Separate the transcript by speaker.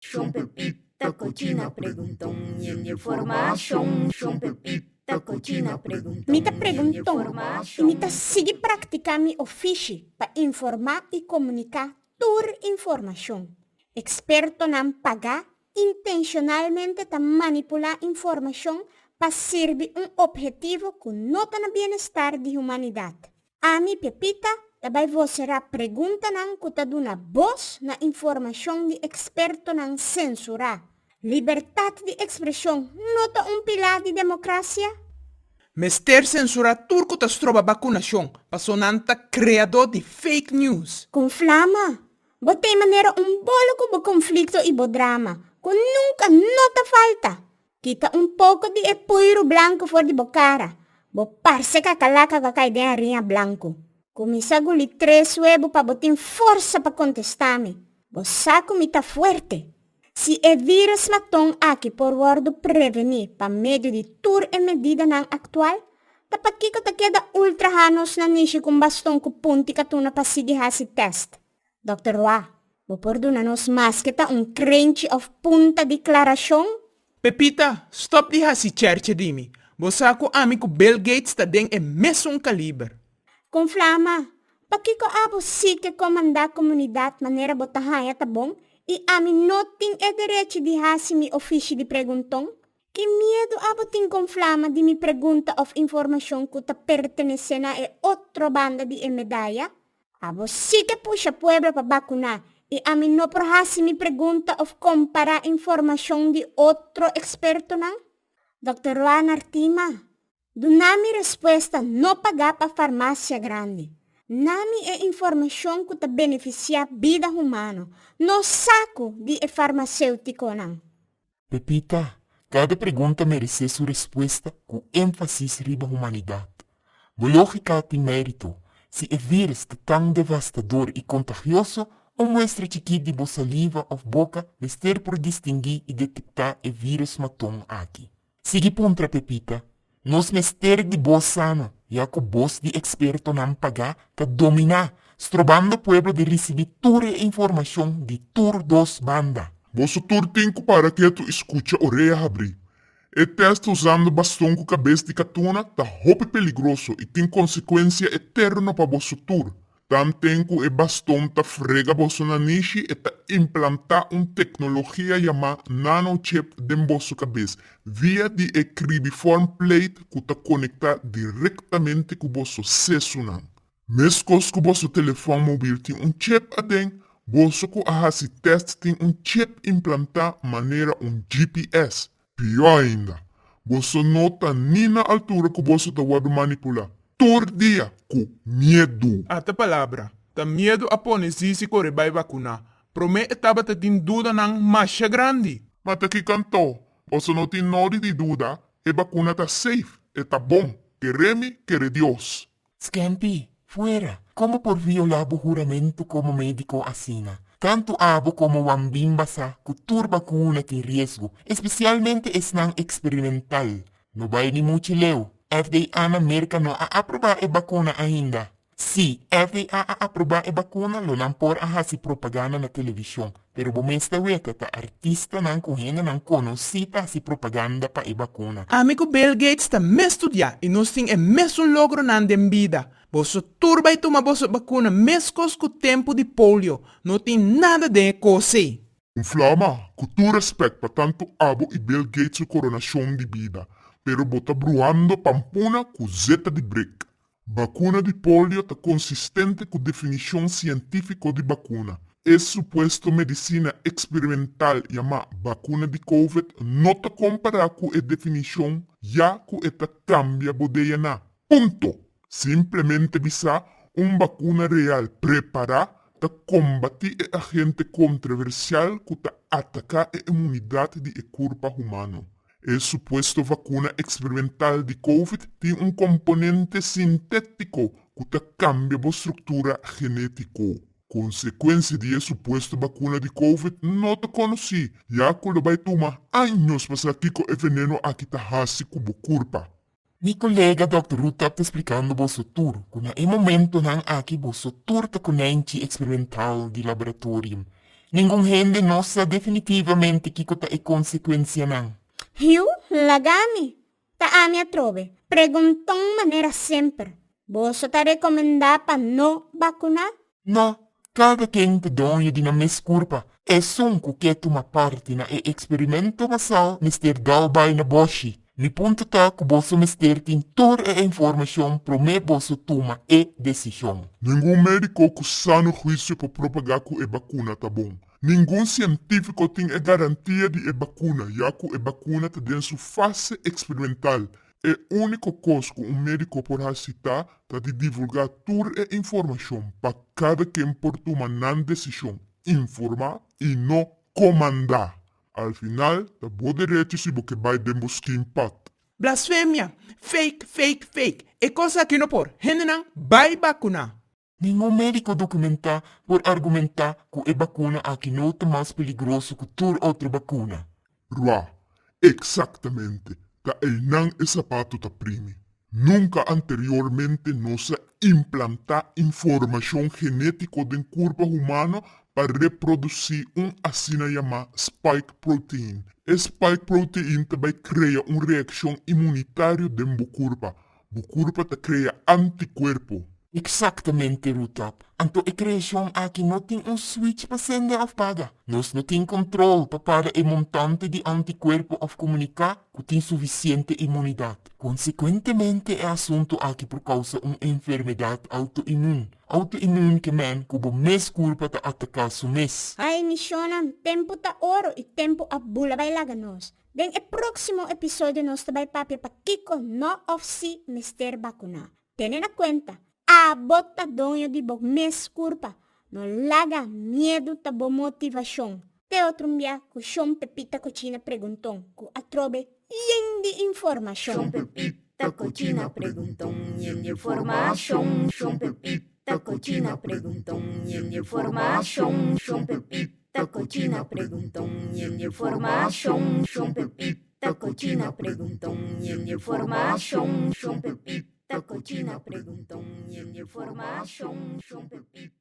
Speaker 1: Shong Pepita Cochina preguntón y en información. Shong Pepita Cochina preguntón.
Speaker 2: Mita preguntong, imita sige praktika mi officie pa informar e comunicar tur informação. Experto nam paga intencionalmente ta manipular informação para servir objetivo com nota na bem-estar de humanidade. Ami Pepita, também você será pergunta nang kutaduna voz na informação de experto nang censura. Liberdade de expressão nota pilar de democracia?
Speaker 3: Mester censura turco tas troba vacunação, pasonanta criador de fake news.
Speaker 2: Com flama, botei maneira bolo com conflito e drama, com nunca nota falta. Kita pouco de epuiro branco for de bocara, bo parse calaca cacai de arinha branco. Comisa guli 3 webo pa botin força pa contestar-me. Bo saco me tá fuerte. Se é vírus matong aqui por wordo prevenir pa meio de tur e medida nang actual, dapat kiko ta queda ultrahanos na nishi kung bastong ko punti katuna pa sige hasi test. Dr. Wa, bo perdona nos mas kita crunch of punta declaração?
Speaker 3: Pepita, stop di hasi cerce di mi. Bosako amico Bill Gates ta deng e mesong kaliber.
Speaker 2: Com flama, pa kiko abo sike comanda comunidade maneira botahaya tabong, e amin noting e direito de hasi mi ofício de perguntong? Que medo abotin com flama de mi pergunta of informação que ta pertenece na e outro banda de medalha? Abo si que puxa pueblo pa vacunar e amin no prohasi mi pergunta of comparar informação de outro experto nang? Dr. Juan Artima, dunami resposta no pagar pa farmácia grande. Nami é informação que ta beneficia vida humana, no saco de farmacêutico nang.
Speaker 4: Pepita, cada pergunta merece sua resposta com ênfase riba humanidade. A lógica tem mérito. Se o vírus é tão devastador e contagioso, ou mostra chiquito de boa saliva ou boca, bester por distinguir e detectar o vírus matão aqui. Sigue pontra, Pepita. Nos mester de boa sana, já que o boss de experto não pagar, tá dominar, estrobando o pueblo de receber toda a informação de todas dos bandas.
Speaker 5: Vosso tur tempo para que tu escute a orelha abrir. E testa usando bastão com cabeça de catuna tá roupa perigoso e tem consequência eterna para vosso tur. Tam tempo e bastão tá frega vosso nanishi e tá implantar tecnologia chamada nanochip dentro vosso cabeça via de cribiform plate que tá conectar diretamente com vosso sessunang. Mescos com vosso telefone móvel tem chip adentro. Vosso que ahasi test tem chip implantar maneira GPS. Pior ainda, vosso nota nem na altura que vosso tá wado manipular. Todo dia com medo.
Speaker 3: Ata palavra, ta medo a ponesisi ko rebay vacuna. Prome etaba ta tin duda ng masya grande.
Speaker 5: Mas aqui cantou, vosso não tem nada de dúvida, e vacuna tá safe, e tá bom. Quereme, quere Deus.
Speaker 4: Scampi, fuera. Como por violar o juramento como médico assina. Tanto abo como wambimba sa kutur vacuna tem risco, especialmente esnang experimental. No vai ni muchileu. FDA na América não a aprovar a vacuna ainda. Se FDA a aprovar a vacuna, lo não por a hasi propaganda na televisão. Pero bom esta weta ta artista não correndo não conhecita hasi propaganda pa a vacuna.
Speaker 3: Amigo Bill Gates ta mestudia e nos ting e mesong logro nandem vida. Boso turbay tuma boso vacuna mescos com tempo de polio. Não tem nada de cose.
Speaker 5: Flama, com tu respeito para tanto abo e Bill Gates coronação de vida. Pero bota bruando pampuna com zeta de brick. Vacuna de polio tá consistente com definição científica de vacuna. É suposto medicina experimental chamada vacuna de COVID não tá comparar com a definição já que esta cambia o DNA. Ponto. Simplesmente bisa vacuna real preparada para combater o agente controversial que tá atacar a imunidade de corpo humano. É suposto vacuna experimental de COVID tem componente sintético que tá cambia a estrutura genética. Consequência de suposto vacuna de COVID não te conheci, já que vai tomar anos para que o veneno aqui tá hasi com o corpo.
Speaker 4: Mi colega Dr. Ruta está explicando vosso tour, que na momento não aqui vosso tour tá conente experimental de laboratório. Ninguém gente nossa definitivamente kiko ta e consequência não.
Speaker 2: Hiu, lagami. Ta ami atrove. Preguntong maneira sempre. Boso ta recomendar pa no vacunar?
Speaker 4: No, cada quem te donha de na mescurpa. É sonco que toma parte na e experimento basal Mr. Dalbai na Boshi. Mi ponto tá que bolso Mr. tem toda a informação pro me bolso toma e decisão.
Speaker 5: Nenhum médico com sano juízo para propagar que a vacuna tá bom. Nenhum científico tem a garantia de a vacuna, já que a vacuna está dentro sua fase experimental. É o único coisa que um médico pode citar é de divulgar toda a informação para cada quem por tomar uma decisão, informar e não comandar. Al final, tá bom direito se você vai demonstrar impacto.
Speaker 3: Blasfêmia! Fake, fake, fake! É coisa que não por. Gente não vai vacunar.
Speaker 4: Nenhum médico documenta por argumentar que a vacuna aqui não é mais perigoso que toda outra vacuna.
Speaker 5: Rua, exatamente. Tá el não é sapato tá prime. Nunca anteriormente nos implantar informação genética do corpo humano para reproduzir assina chamada spike protein. Spike protein também cria uma reação imunitária dentro do corpo. O corpo te cria anticorpo.
Speaker 4: Exatamente, Rutap. Anto a criação aqui não tem switch para acender ou apagar. Nós não tem controle para o montante de anticorpo ou comunicar que tem suficiente imunidade. Consequentemente, é assunto aqui por causa de uma enfermidade autoimune. Autoimune que man que o mês culpa ta atacar o mês.
Speaker 2: Ay, misyonan, tempo ta oro e tempo a bula vai laganos. Den e próximo episódio nos tabay papi pa Kiko no of si Mr. Bakuna. Tenen na cuenta, abot ta donyo di bog mes curpa. No laga miedo ta bo motivação. Te outro mbia ku Sean Pepita Cochina preguntong ku atrobe yen di informação.
Speaker 1: Sean Pepita Cochina preguntón y en información. Sean Pepita Cochina preguntón y en información. Sean Pepita Cochina preguntón y en información. Sean Pepita Cochina preguntón y en información. Sean Pepita Cochina preguntón y en información. Sean Pepita